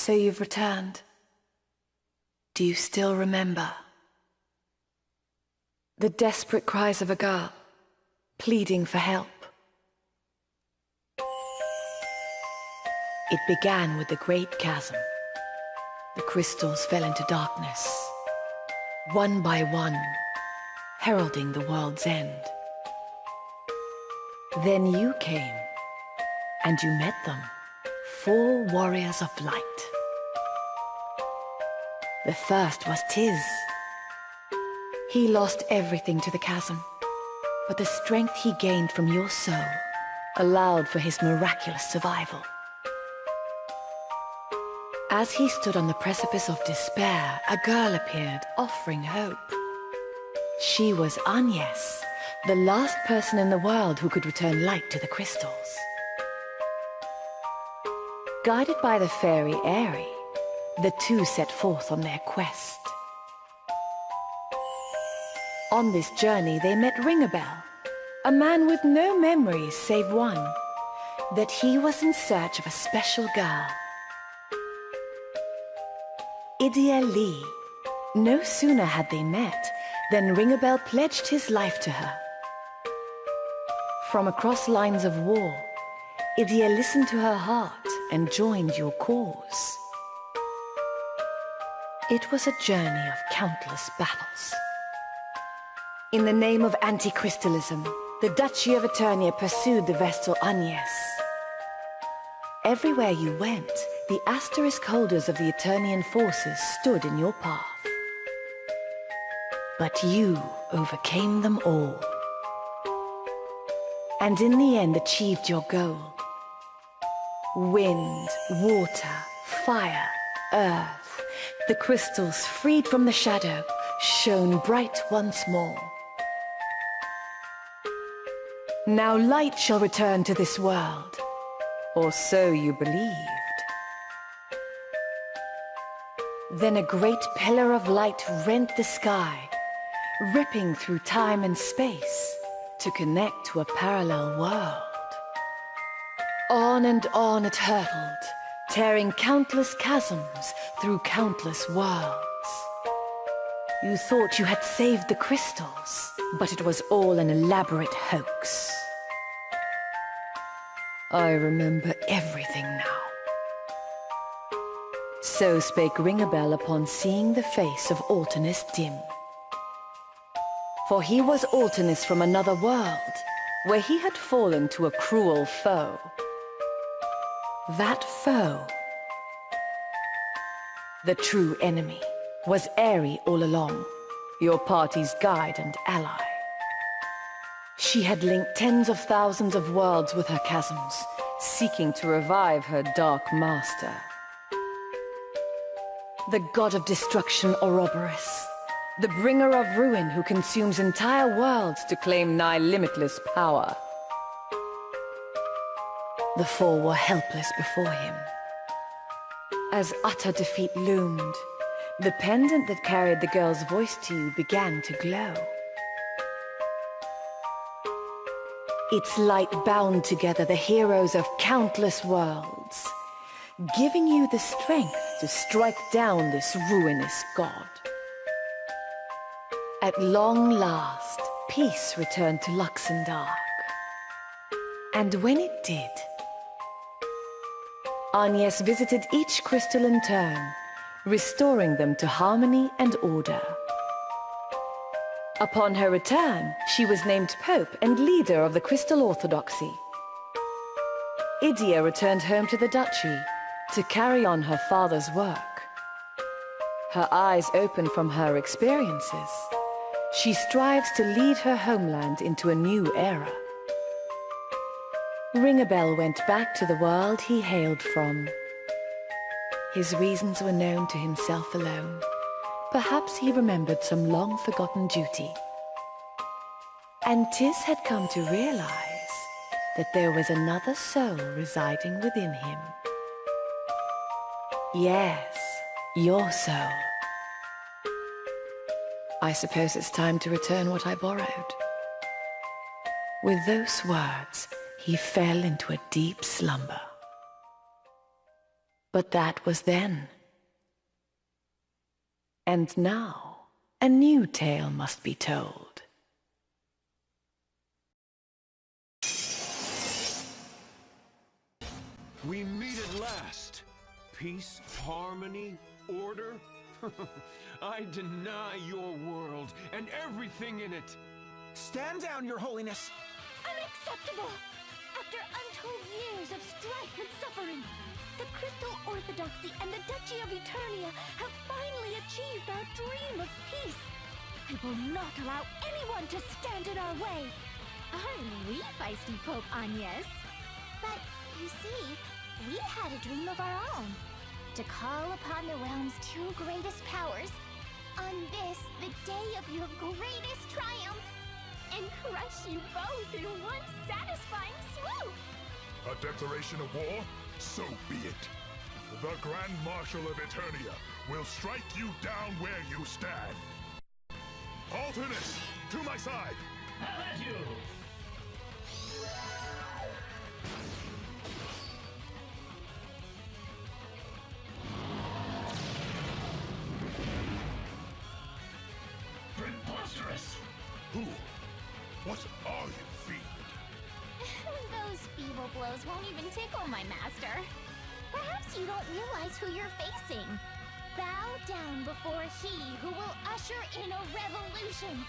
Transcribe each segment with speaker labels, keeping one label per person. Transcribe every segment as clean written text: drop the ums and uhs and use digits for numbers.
Speaker 1: So you've returned. Do you still remember? The desperate cries of a girl, pleading for help. It began with the great chasm. The crystals fell into darkness, one by one, heralding the world's end. Then you came, and you met them, 4 warriors of light. The first was Tiz. He lost everything to the chasm, but the strength he gained from your soul allowed for his miraculous survival. As he stood on the precipice of despair, a girl appeared, offering hope. She was Agnes, the last person in the world who could return light to the crystals. Guided by the fairy Airy, the two set forth on their quest. On this journey they met Ringabel, a man with no memories save one, that he was in search of a special girl. Idia Lee. No sooner had they met than Ringabel pledged his life to her. From across lines of war, Idia listened to her heart and joined your cause. It was a journey of countless battles. In the name of anti-crystalism, the Duchy of Eternia pursued the Vestal Agnes. Everywhere you went, the asterisk holders of the Eternian forces stood in your path. But you overcame them all. And in the end achieved your goal. Wind, water, fire, earth, the crystals freed from the shadow, shone bright once more. Now light shall return to this world, or so you believed. Then a great pillar of light rent the sky, ripping through time and space to connect to a parallel world. On and on it hurtled, tearing countless chasms through countless worlds. You thought you had saved the crystals, but it was all an elaborate hoax. I remember everything now. So spake Ringabel upon seeing the face of Altanus dim. For he was Altanus from another world, where he had fallen to a cruel foe. That foe, the true enemy, was Airy all along, your party's guide and ally. She had linked tens of thousands of worlds with her chasms, seeking to revive her dark master. The god of destruction Ouroboros, the bringer of ruin who consumes entire worlds to claim nigh limitless power. The 4 were helpless before him. As utter defeat loomed, the pendant that carried the girl's voice to you began to glow. Its light bound together the heroes of countless worlds, giving you the strength to strike down this ruinous god. At long last, peace returned to Luxembourg. And when it did, Agnes visited each crystal in turn, restoring them to harmony and order. Upon her return, she was named Pope and leader of the Crystal Orthodoxy. Idia returned home to the Duchy to carry on her father's work. Her eyes open from her experiences, she strives to lead her homeland into a new era. Ringabel went back to the world he hailed from. His reasons were known to himself alone. Perhaps he remembered some long-forgotten duty. And Tiz had come to realize that there was another soul residing within him. Yes, your soul. I suppose it's time to return what I borrowed. With those words, he fell into a deep slumber. But that was then. And now, a new tale must be told.
Speaker 2: We meet at last. Peace, harmony, order. I deny your world and everything in it.
Speaker 3: Stand down, Your Holiness!
Speaker 4: Unacceptable! After untold years of strife and suffering, the Crystal Orthodoxy and the Duchy of Eternia have finally achieved our dream of peace. I will not allow anyone to stand in our way. Aren't we feisty, Pope Agnes? But, you see, we had a dream of our own. To call upon the realm's two greatest powers on this, the day of your greatest triumph, and crush you both in one satisfying swoop!
Speaker 5: A declaration of war? So be it. The Grand Marshal of Eternia will strike you down where you stand. Alternus, to my side!
Speaker 6: Have at you! Preposterous!
Speaker 5: Who? What are you, fiend?
Speaker 4: Those feeble blows won't even tickle my master. Perhaps you don't realize who you're facing. Bow down before he who will usher in a revolution.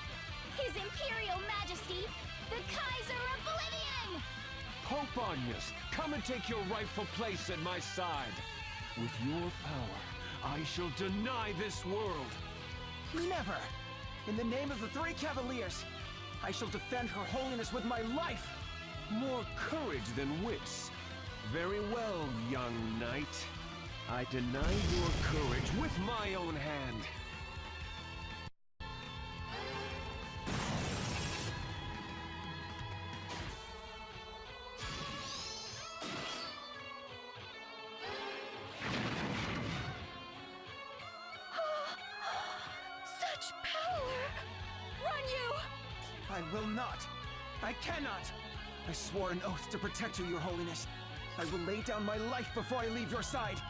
Speaker 4: His Imperial Majesty, the Kaiser Oblivion!
Speaker 2: Pope Agnes, come and take your rightful place at my side. With your power, I shall deny this world.
Speaker 3: Never! In the name of the Three Cavaliers, I shall defend Her Holiness with my life!
Speaker 2: More courage than wits. Very well, young knight. I deny your courage with my own hand.
Speaker 4: Such power! Run you!
Speaker 3: I will not! I cannot! I swore an oath to protect you, Your Holiness. I will lay down my life before I leave your side.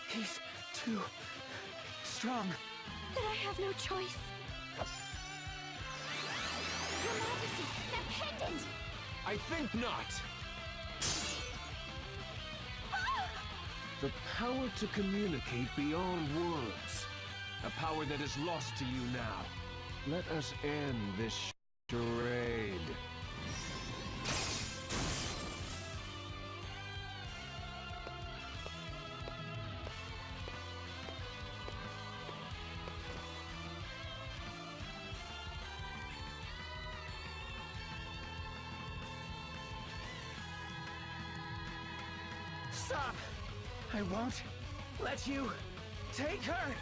Speaker 3: He's too strong.
Speaker 4: Then I have no choice. Your Majesty, that pendant!
Speaker 2: I think not. The power to communicate beyond words. A power that is lost to you now. Let us end this charade.
Speaker 3: Stop! I won't let you take her!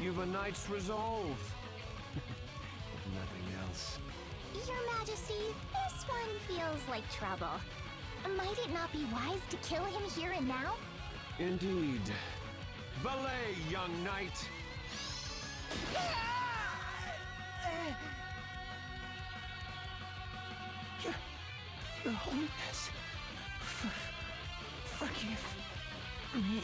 Speaker 2: You've a knight's resolve. If nothing else.
Speaker 4: Your Majesty, this one feels like trouble. Might it not be wise to kill him here and now?
Speaker 2: Indeed. Belay, young knight!
Speaker 3: Your Holiness, forgive me.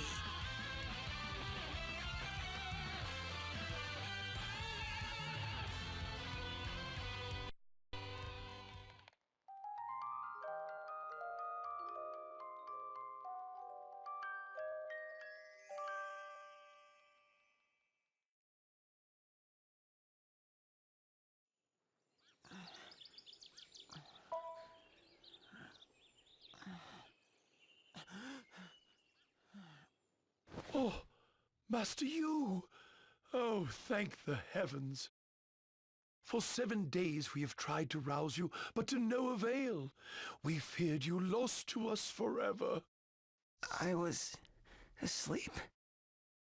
Speaker 5: Oh, Master Yu! Oh, thank the heavens! For 7 days we have tried to rouse you, but to no avail. We feared you lost to us forever.
Speaker 3: I was asleep.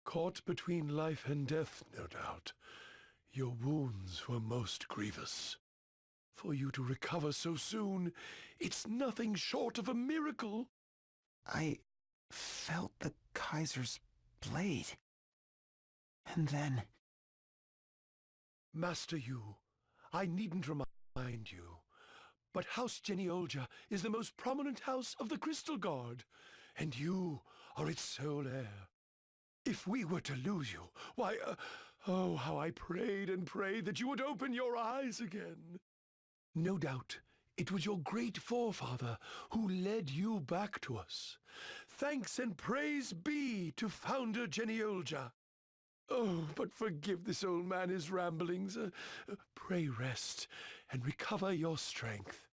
Speaker 5: Caught between life and death, no doubt. Your wounds were most grievous. For you to recover so soon, it's nothing short of a miracle.
Speaker 3: I felt the Kaiser's blade. And then...
Speaker 5: Master Yu, I needn't remind you, but House Geneolja is the most prominent house of the Crystal Guard, and you are its sole heir. If we were to lose you, why, oh, how I prayed and prayed that you would open your eyes again. No doubt, it was your great forefather who led you back to us. Thanks and praise be to Founder Geneolja. Oh, but forgive this old man his ramblings. Pray rest and recover your strength.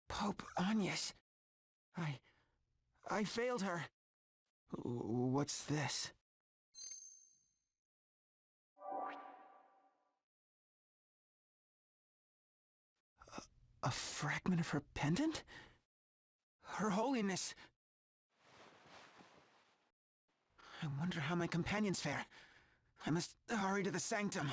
Speaker 3: Pope Agnes. I failed her. What's this? A fragment of her pendant? Her Holiness. I wonder how my companions fare. I must hurry to the sanctum.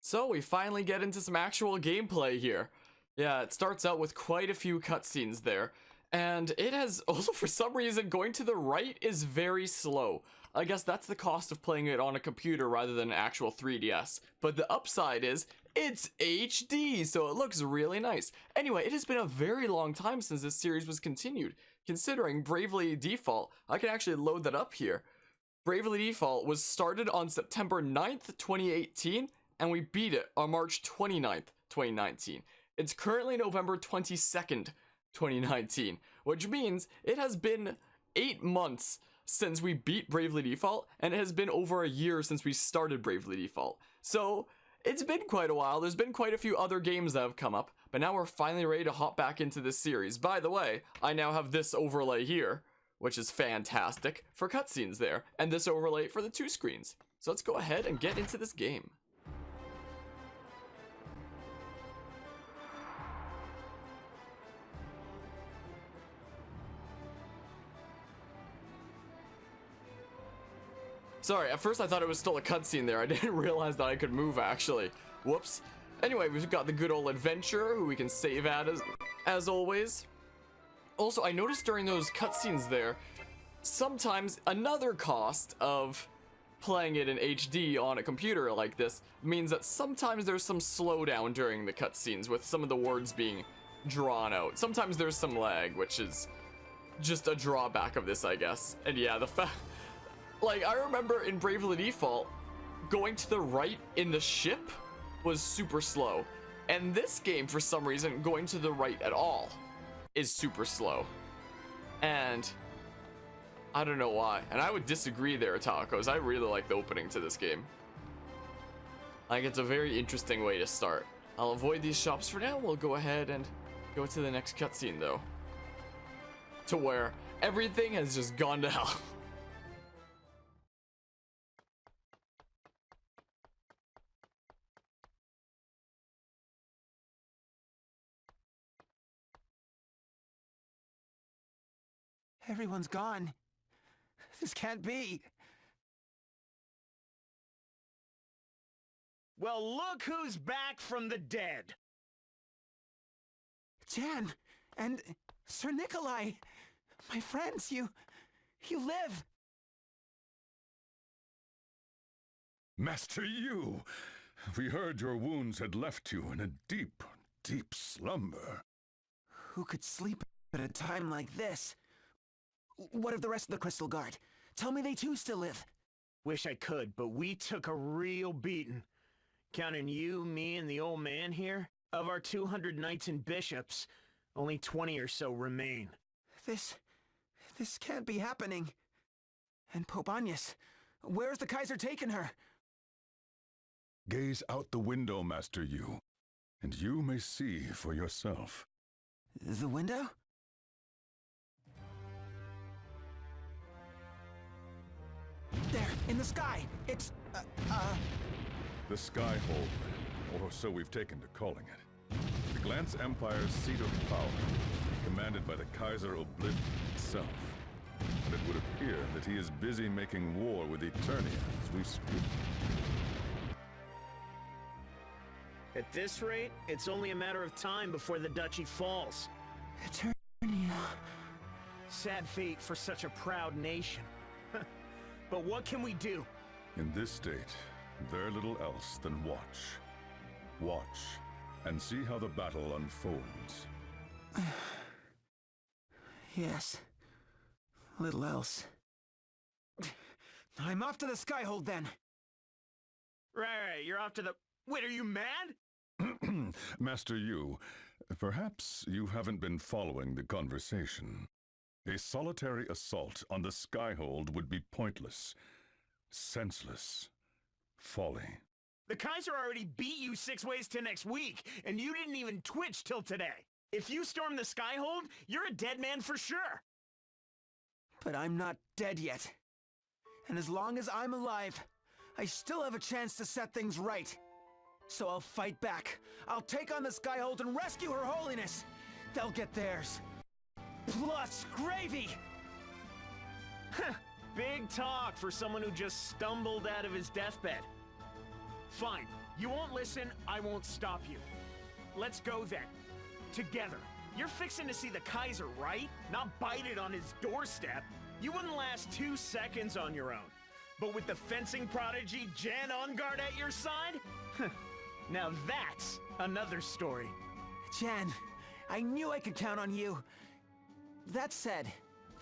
Speaker 7: So we finally get into some actual gameplay here. Yeah, it starts out with quite a few cutscenes there. And it has also, for some reason, going to the right is very slow. I guess that's the cost of playing it on a computer rather than an actual 3DS. But the upside is, it's HD, so it looks really nice. Anyway, it has been a very long time since this series was continued. Considering Bravely Default, I can actually load that up here. Bravely Default was started on September 9th, 2018, and we beat it on March 29th, 2019. It's currently November 22nd, 2019, which means it has been 8 months since we beat Bravely Default, and it has been over a year since we started Bravely Default. So it's been quite a while. There's been quite a few other games that have come up, but now we're finally ready to hop back into this series. By the way, I now have this overlay here, which is fantastic for cutscenes there, and this overlay for the 2 screens. So let's go ahead and get into this game. Sorry, at first I thought it was still a cutscene there. I didn't realize that I could move, actually. Whoops. Anyway, we've got the good old adventurer, who we can save at as always. Also, I noticed during those cutscenes there, sometimes another cost of playing it in HD on a computer like this means that sometimes there's some slowdown during the cutscenes with some of the words being drawn out. Sometimes there's some lag, which is just a drawback of this, I guess. And yeah, the fact... Like, I remember in Bravely Default, going to the right in the ship was super slow. And this game, for some reason, going to the right at all is super slow. And I don't know why. And I would disagree there, Tacos. I really like the opening to this game. Like, it's a very interesting way to start. I'll avoid these shops for now. We'll go ahead and go to the next cutscene, though. To where everything has just gone to hell.
Speaker 3: Everyone's gone. This can't be.
Speaker 8: Well, look who's back from the dead.
Speaker 3: Jan and Sir Nikolai. My friends, you live.
Speaker 5: Master Yu, we heard your wounds had left you in a deep, deep slumber.
Speaker 3: Who could sleep at a time like this? What of the rest of the Crystal Guard? Tell me they too still live.
Speaker 8: Wish I could, but we took a real beating. Counting you, me, and the old man here, of our 200 knights and bishops, only 20 or so remain.
Speaker 3: This can't be happening. And Pope Agnes, where's the Kaiser taken her?
Speaker 5: Gaze out the window, Master Yu, and you may see for yourself.
Speaker 3: The window? There, in the sky. It's,
Speaker 5: The Sky Hole, or so we've taken to calling it. The Glance Empire's seat of power, commanded by the Kaiser Oblivion itself. And it would appear that he is busy making war with Eternia as we speak.
Speaker 8: At this rate, it's only a matter of time before the duchy falls.
Speaker 3: Eternia.
Speaker 8: Sad fate for such a proud nation. But what can we do?
Speaker 9: In this state, very little else than watch. Watch, and see how the battle unfolds.
Speaker 3: Yes. Little else. I'm off to the Skyhold then.
Speaker 8: Right, you're off to the... Wait, are you mad?
Speaker 9: Master Yu, perhaps you haven't been following the conversation. A solitary assault on the Skyhold would be pointless, senseless, folly.
Speaker 8: The Kaiser already beat you 6 ways to next week, and you didn't even twitch till today. If you storm the Skyhold, you're a dead man for sure.
Speaker 3: But I'm not dead yet. And as long as I'm alive, I still have a chance to set things right. So I'll fight back. I'll take on the Skyhold and rescue Her Holiness. They'll get theirs. Plus gravy!
Speaker 8: Big talk for someone who just stumbled out of his deathbed. Fine, you won't listen, I won't stop you. Let's go then. Together. You're fixing to see the Kaiser, right? Not bite on his doorstep. You wouldn't last 2 seconds on your own. But with the fencing prodigy Jan Ungard at your side? Now that's another story.
Speaker 3: Jan, I knew I could count on you. That said,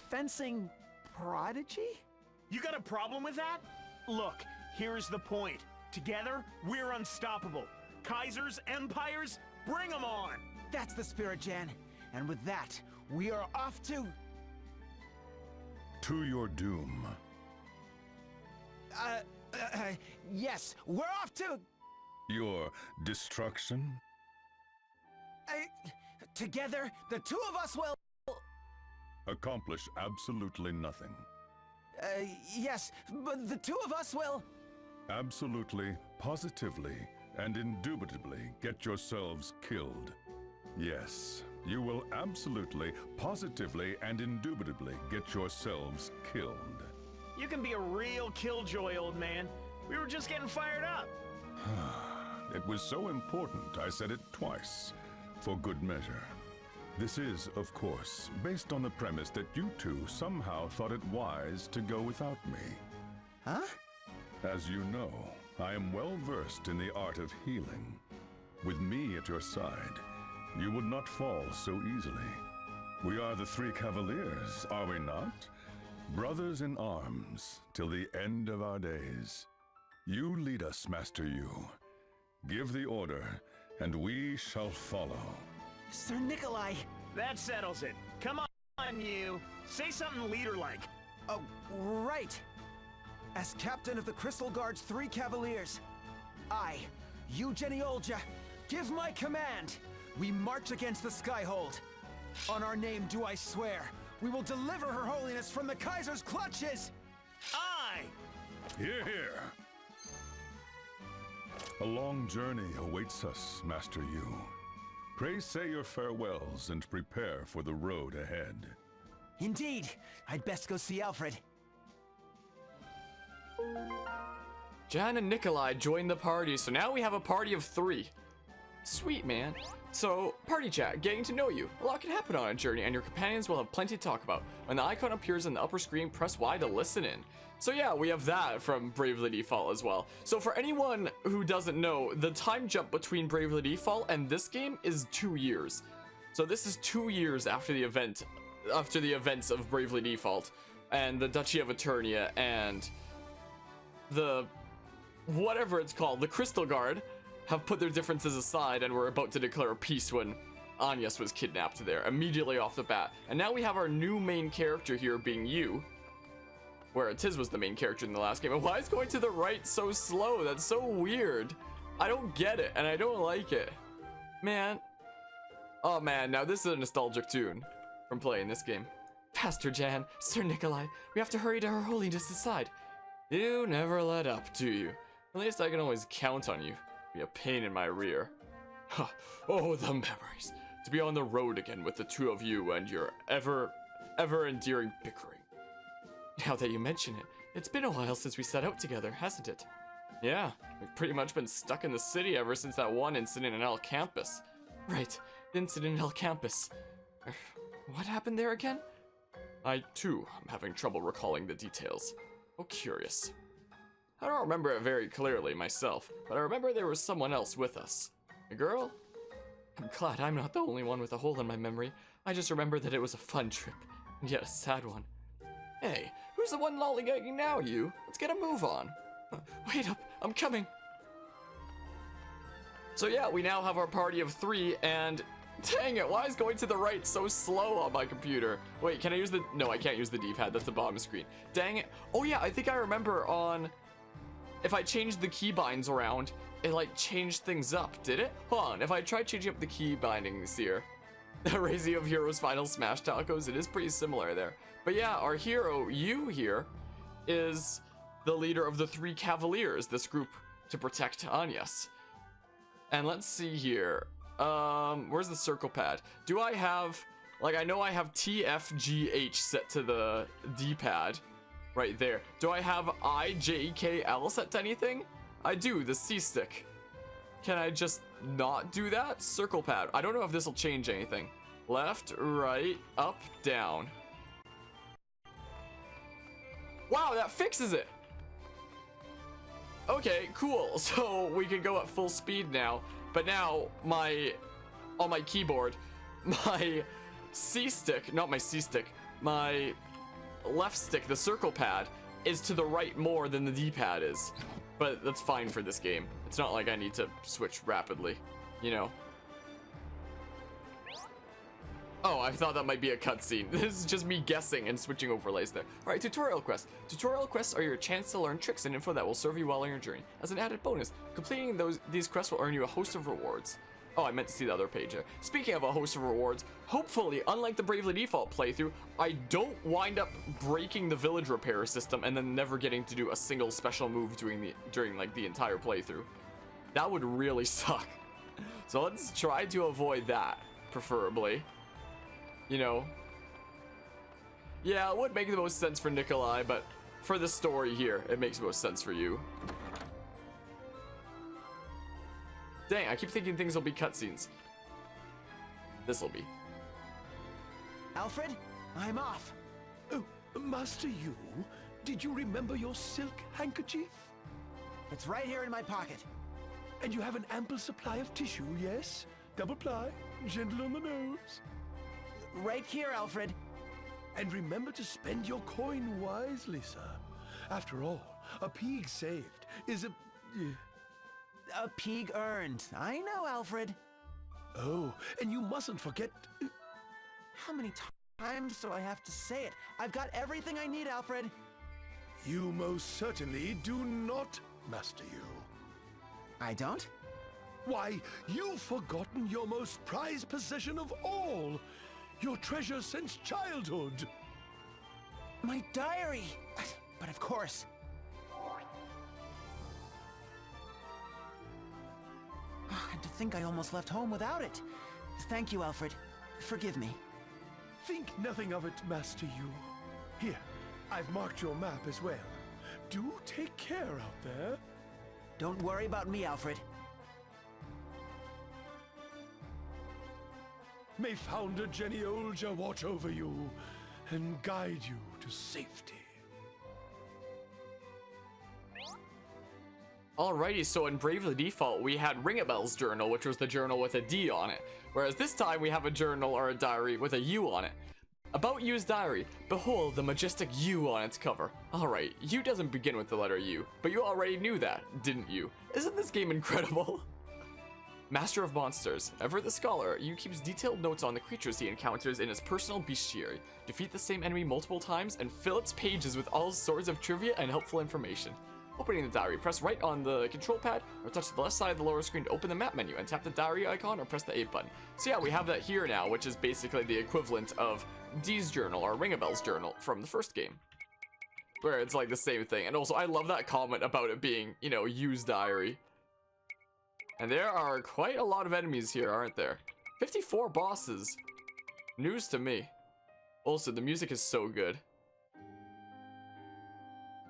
Speaker 3: fencing prodigy?
Speaker 8: You got a problem with that? Look, here's the point. Together, we're unstoppable. Kaisers, empires, bring them on!
Speaker 3: That's the spirit, Jan. And with that, we are off to...
Speaker 9: To your doom.
Speaker 3: Yes, we're off to...
Speaker 9: Your destruction?
Speaker 3: Together, the two of us will...
Speaker 9: Accomplish absolutely nothing.
Speaker 3: Yes, but the two of us will...
Speaker 9: Absolutely, positively, and indubitably get yourselves killed. Yes, you will absolutely, positively, and indubitably get yourselves killed.
Speaker 8: You can be a real killjoy, old man. We were just getting fired up.
Speaker 9: It was so important I said it twice, for good measure. This is, of course, based on the premise that you two somehow thought it wise to go without me.
Speaker 3: Huh?
Speaker 9: As you know, I am well versed in the art of healing. With me at your side, you would not fall so easily. We are the 3 Cavaliers, are we not? Brothers in arms, till the end of our days. You lead us, Master Yu. Give the order, and we shall follow.
Speaker 3: Sir Nikolai!
Speaker 8: That settles it. Come on, you. Say something leader-like.
Speaker 3: Oh, right. As captain of the Crystal Guard's 3 Cavaliers, I, Eugenie Olja, give my command. We march against the Skyhold. On our name do I swear, we will deliver Her Holiness from the Kaiser's clutches!
Speaker 8: Aye!
Speaker 9: Hear, hear! A long journey awaits us, Master Yu. Pray say your farewells and prepare for the road ahead.
Speaker 3: Indeed. I'd best go see Alfred.
Speaker 7: Jan and Nikolai joined the party, so now we have a party of 3. Sweet, man. So, party chat, getting to know you. A lot can happen on a journey, and your companions will have plenty to talk about. When the icon appears on the upper screen, press Y to listen in. So yeah, we have that from Bravely Default as well. So for anyone who doesn't know, the time jump between Bravely Default and this game is 2 years. So this is 2 years after the events of Bravely Default, and the Duchy of Eternia, and the whatever it's called, the Crystal Guard, have put their differences aside and were about to declare peace when Agnes was kidnapped there, immediately off the bat. And now we have our new main character here being Yu, where Tiz was the main character in the last game. And why is going to the right so slow? That's so weird. I don't get it, and I don't like it. Man. Oh man, now this is a nostalgic tune from playing this game. Pastor Jan, Sir Nikolai, we have to hurry to Her Holiness's side. You never let up, do you? At least I can always count on you. Be a pain in my rear. Huh. Oh, the memories. To be on the road again with the two of you and your ever endearing bickering. Now that you mention it, it's been a while since we set out together, hasn't it? Yeah, we've pretty much been stuck in the city ever since that one incident in El Campus. Right, the incident in El Campus. What happened there again? I, too, am having trouble recalling the details. Oh, curious. I don't remember it very clearly myself, but I remember there was someone else with us. A girl? I'm glad I'm not the only one with a hole in my memory. I just remember that it was a fun trip, and yet a sad one. Hey, who's the one lollygagging now, you? Let's get a move on. Wait up, I'm coming. So yeah, we now have our party of 3, and dang it, why is going to the right so slow on my computer? Wait, can I use the... No, I can't use the D-pad, that's the bottom screen. Dang it. Oh yeah, I think I remember on... If I changed the key binds around, it like changed things up, did it? Hold on, if I try changing up the key bindings here, the Raising of Heroes Final Smash Tacos, it is pretty similar there. But yeah, our hero, you here, is the leader of the 3 Cavaliers, this group to protect Anyas. And let's see here. Where's the circle pad? Do I have, like, I know I have TFGH set to the D-pad right there. Do I have IJKL set to anything? I do, the C stick. Can I just not do that? Circle pad. I don't know if this will change anything. Left, right, up, down. Wow, that fixes it. Okay, cool. So we can go at full speed now. But now on my keyboard, my C stick, not my C stick, my left stick, the circle pad, is to the right more than the D-pad is. But that's fine for this game. It's not like I need to switch rapidly, you know. Oh, I thought that might be a cutscene. This is just me guessing and switching overlays there. Alright, tutorial quests. Tutorial quests are your chance to learn tricks and info that will serve you well on your journey. As an added bonus, completing these quests will earn you a host of rewards. Oh, I meant to see the other page there. Speaking of a host of rewards, hopefully, unlike the Bravely Default playthrough, I don't wind up breaking the village repair system and then never getting to do a single special move during like the entire playthrough. That would really suck. So let's try to avoid that, preferably. You know. Yeah, it would make the most sense for Nikolai, but for the story here, it makes most sense for you. Dang, I keep thinking things will be cutscenes. This'll be.
Speaker 3: Alfred, I'm off.
Speaker 5: Oh, Master Yu, did you remember your silk handkerchief?
Speaker 3: It's right here in my pocket.
Speaker 5: And you have an ample supply of tissue, yes? Double ply, gentle on the nose.
Speaker 3: Right here, Alfred.
Speaker 5: And remember to spend your coin wisely, sir. After all, a pig saved is a...
Speaker 3: A pig earned. I know, Alfred.
Speaker 5: Oh, and you mustn't forget...
Speaker 3: How many times do I have to say it? I've got everything I need, Alfred.
Speaker 5: You most certainly do not, Master Yu.
Speaker 3: I don't?
Speaker 5: Why, you've forgotten your most prized possession of all. Your treasure since childhood.
Speaker 3: My diary. But of course. And to think I almost left home without it. Thank you, Alfred. Forgive me.
Speaker 5: Think nothing of it, Master Yu. Here, I've marked your map as well. Do take care out there.
Speaker 3: Don't worry about me, Alfred.
Speaker 5: May Founder Jenny Olja watch over you and guide you to safety.
Speaker 7: Alrighty, so in Bravely Default, we had Ringabel's journal, which was the journal with a D on it. Whereas this time, we have a journal or a diary with a U on it. About Yu's diary. Behold the majestic U on its cover. Alright, U doesn't begin with the letter U, but you already knew that, didn't you? Isn't this game incredible? Master of Monsters. Ever the Scholar, Yu keeps detailed notes on the creatures he encounters in his personal bestiary. Defeat the same enemy multiple times and fill its pages with all sorts of trivia and helpful information. Opening the diary, press right on the control pad or touch the left side of the lower screen to open the map menu and tap the diary icon or press the A button. So yeah, we have that here now, which is basically the equivalent of D's journal or Ringabel's journal from the first game. Where it's like the same thing. And also, I love that comment about it being, you know, Yu's diary. And there are quite a lot of enemies here, aren't there? 54 bosses. News to me. Also, the music is so good.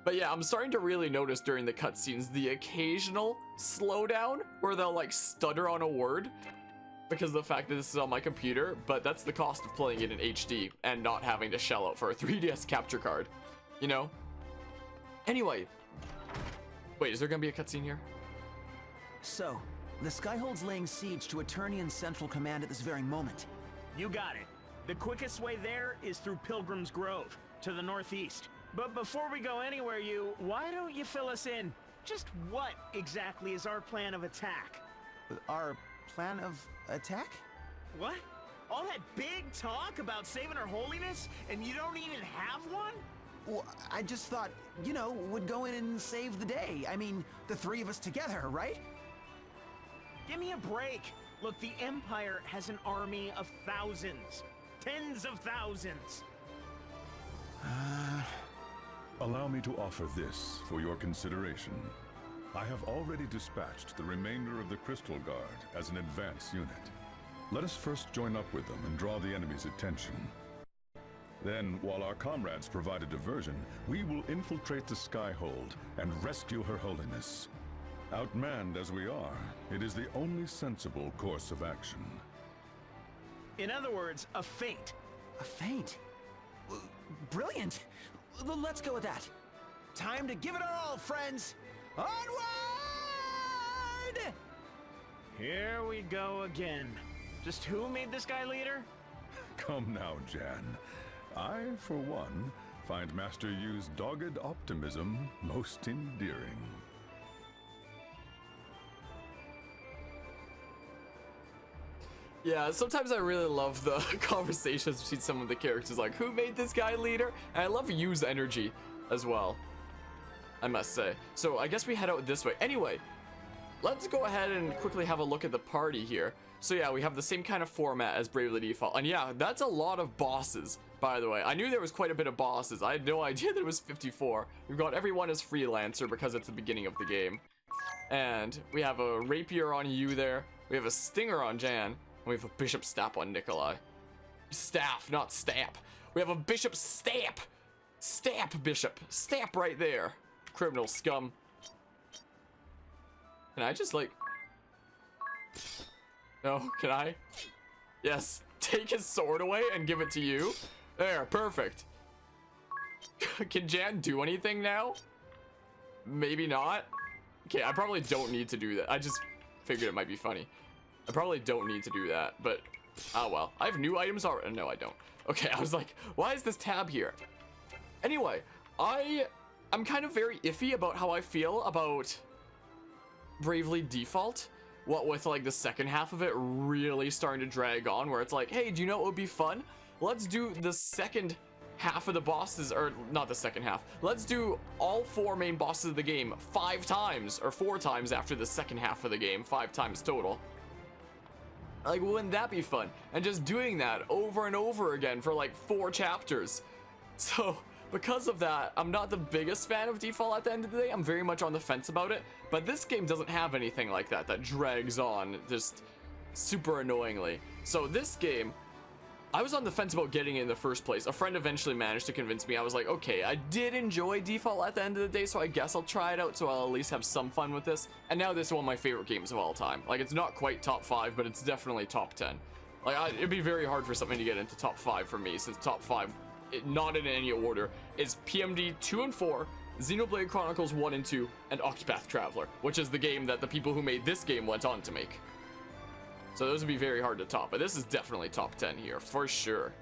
Speaker 7: But yeah, I'm starting to really notice during the cutscenes the occasional slowdown where they'll like stutter on a word because of the fact that this is on my computer, but that's the cost of playing it in HD and not having to shell out for a 3DS capture card, you know? Anyway, wait, is there gonna be a cutscene here?
Speaker 3: So, the Skyhold's laying siege to Eternian's Central Command at this very moment.
Speaker 8: You got it. The quickest way there is through Pilgrim's Grove, to the northeast. But before we go anywhere, why don't you fill us in? Just what exactly is our plan of attack?
Speaker 3: Our plan of attack?
Speaker 8: What? All that big talk about saving Her Holiness, and you don't even have one?
Speaker 3: Well, I just thought, you know, would go in and save the day. I mean, the three of us together, right?
Speaker 8: Give me a break. Look, the Empire has an army of thousands. Tens of thousands.
Speaker 9: Allow me to offer this for your consideration. I have already dispatched the remainder of the Crystal Guard as an advance unit. Let us first join up with them and draw the enemy's attention. Then, while our comrades provide a diversion, we will infiltrate the Skyhold and rescue Her Holiness. Outmanned as we are, it is the only sensible course of action.
Speaker 8: In other words, a feint.
Speaker 3: A feint? Brilliant! Let's go with that. Time to give it our all, friends! Onward!
Speaker 8: Here we go again. Just who made this guy leader?
Speaker 9: Come now, Jan. I, for one, find Master Yu's dogged optimism most endearing.
Speaker 7: Yeah, sometimes I really love the conversations between some of the characters, like, who made this guy leader? And I love Yu's energy as well, I must say. So I guess we head out this way. Anyway, let's go ahead and quickly have a look at the party here. So yeah, we have the same kind of format as Bravely Default. And yeah, that's a lot of bosses, by the way. I knew there was quite a bit of bosses. I had no idea that it was 54. We've got everyone as Freelancer because it's the beginning of the game. And we have a Rapier on Yu there. We have a Stinger on Jan. We have a Bishop Stab on Nikolai. Staff, not stamp. We have a Bishop Stamp. Stamp Bishop. Stamp right there. Criminal scum. Can I just like... No, can I? Yes. Take his sword away and give it to you. There, perfect. Can Jan do anything now? Maybe not. Okay, I probably don't need to do that. I just figured it might be funny. I probably don't need to do that, but oh well. I have new items already. No, I don't. Okay, I was like, why is this tab here? Anyway, I'm kind of very iffy about how I feel about Bravely Default. What with like the second half of it really starting to drag on, where it's like, hey, do you know what would be fun? Let's do the second half of the bosses, or not the second half. Let's do all 4 main bosses of the game 5 times, or 4 times after the second half of the game, 5 times total. Like, wouldn't that be fun? And just doing that over and over again for like 4 chapters. So, because of that, I'm not the biggest fan of Default at the end of the day. I'm very much on the fence about it. But this game doesn't have anything like that, that drags on just super annoyingly. So this game, I was on the fence about getting it in the first place. A friend eventually managed to convince me. I was like, okay, I did enjoy Default at the end of the day, so I guess I'll try it out, so I'll at least have some fun with this. And now this is one of my favorite games of all time. Like, it's not quite top 5, but it's definitely top 10. Like, it'd be very hard for something to get into top 5 for me, since top 5, not in any order, is PMD 2 and 4, Xenoblade Chronicles 1 and 2, and Octopath Traveler, which is the game that the people who made this game went on to make. So those would be very hard to top, but this is definitely top 10 here, for sure.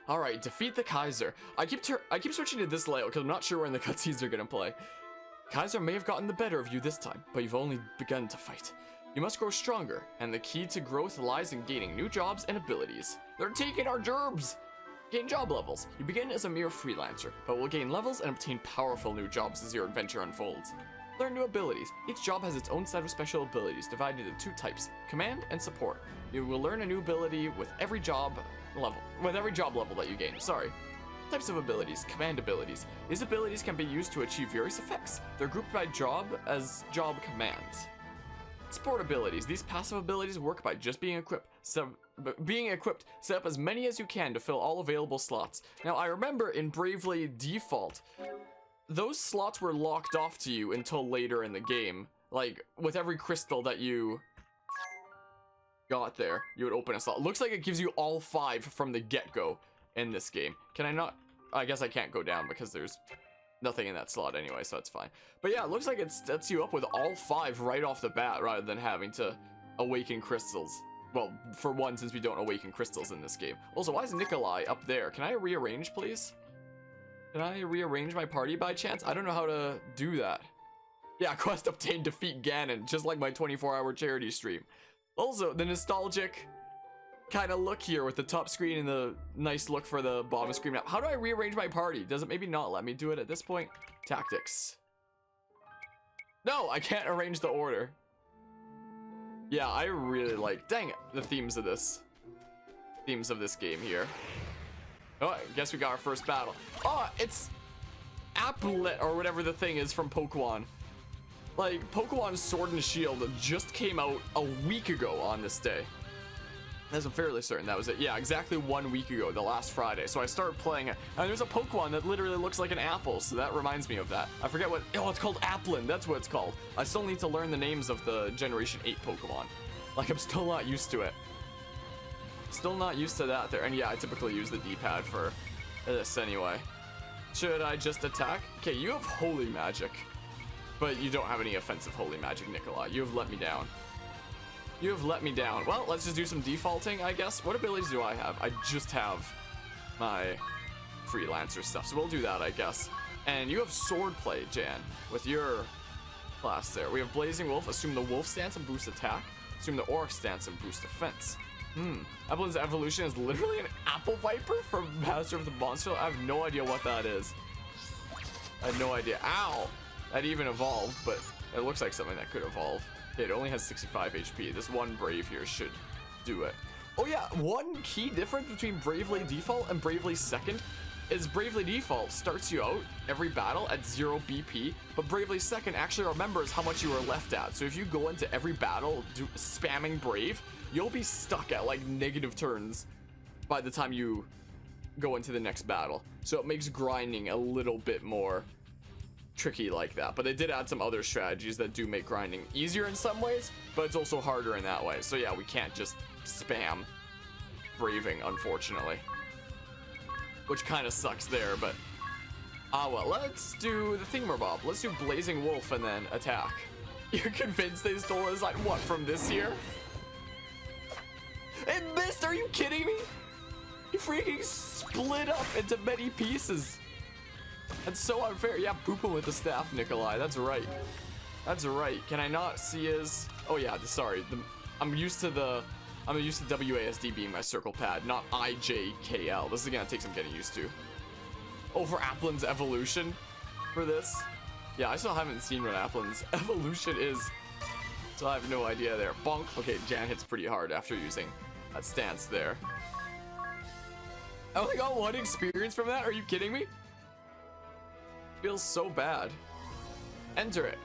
Speaker 7: Alright, defeat the Kaiser. I keep switching to this layout because I'm not sure when the cutscenes are going to play. Kaiser may have gotten the better of you this time, but you've only begun to fight. You must grow stronger, and the key to growth lies in gaining new jobs and abilities. They're taking our gerbs! Gain job levels. You begin as a mere freelancer, but will gain levels and obtain powerful new jobs as your adventure unfolds. Learn new abilities. Each job has its own set of special abilities divided into 2 types, command and support. You will learn a new ability with every job level that you gain. Sorry. Types of abilities. Command abilities. These abilities can be used to achieve various effects. They're grouped by job as job commands. Sport abilities. These passive abilities work by just being equipped. Set up as many as you can to fill all available slots. Now, I remember in Bravely Default, those slots were locked off to you until later in the game. Like, with every crystal that you got there, you would open a slot. Looks like it gives you all 5 from the get-go in this game. Can I not? I guess I can't go down because there's nothing in that slot anyway, so that's fine. But yeah, it looks like it sets you up with all 5 right off the bat rather than having to awaken crystals. Well, for one, since we don't awaken crystals in this game. Also, why is Nikolai up there? Can I rearrange, please? Can I rearrange my party by chance? I don't know how to do that. Yeah, quest obtained, defeat Ganon, just like my 24-hour charity stream. Also, the nostalgic kind of look here with the top screen and the nice look for the bottom screen. Now, how do I rearrange my party? Does it maybe not let me do it at this point? Tactics. No, I can't arrange the order. Yeah, I really like, dang it, the themes of this game here. Oh, I guess we got our first battle. Oh, it's Applet or whatever the thing is from Pokemon. Like, Pokemon Sword and Shield just came out a week ago on this day. I'm fairly certain that was it. Yeah, exactly 1 week ago, the last Friday. So I started playing it, and there's a Pokemon that literally looks like an apple, so that reminds me of that. I forget what, oh, it's called Applin, that's what it's called. I still need to learn the names of the Generation 8 Pokemon. Like, I'm still not used to it. Still not used to that there. And yeah, I typically use the D-pad for this anyway. Should I just attack? Okay, you have Holy Magic, but you don't have any offensive Holy Magic, Nikolai. You have let me down. You have let me down. Well, let's just do some defaulting, I guess. What abilities do I have? I just have my freelancer stuff, so we'll do that, I guess. And you have Swordplay, Jan, with your class there. We have Blazing Wolf. Assume the Wolf stance and boost attack. Assume the Orc stance and boost defense. Applin's evolution is literally an Apple Viper from Master of the Monster. I have no idea what that is. I have no idea. Ow! That even evolved, but it looks like something that could evolve. Okay, it only has 65 HP. This one Brave here should do it. Oh yeah, one key difference between Bravely Default and Bravely Second is Bravely Default starts you out every battle at 0 BP, but Bravely Second actually remembers how much you were left at. So if you go into every battle spamming Brave, you'll be stuck at like negative turns by the time you go into the next battle. So it makes grinding a little bit more tricky like that, but they did add some other strategies that do make grinding easier in some ways, but it's also harder in that way. So yeah, we can't just spam braving, unfortunately, which kind of sucks there. But well, let's do the thingamabob. Let's do Blazing Wolf and then attack. You're convinced they stole his line? What, from this year? It missed. Are you kidding me? He freaking split up into many pieces. That's so unfair. Yeah, poop him with the staff, Nikolai. That's right. That's right. Can I not see his? Oh yeah, sorry. I'm used to WASD being my circle pad, not IJKL. This is gonna take some getting used to. Oh, for Applin's evolution for this? Yeah, I still haven't seen what Applin's evolution is, so I have no idea there. Bonk. Okay, Jan hits pretty hard after using that stance there. I only got 1 experience from that? Are you kidding me? Feels so bad. Enter it.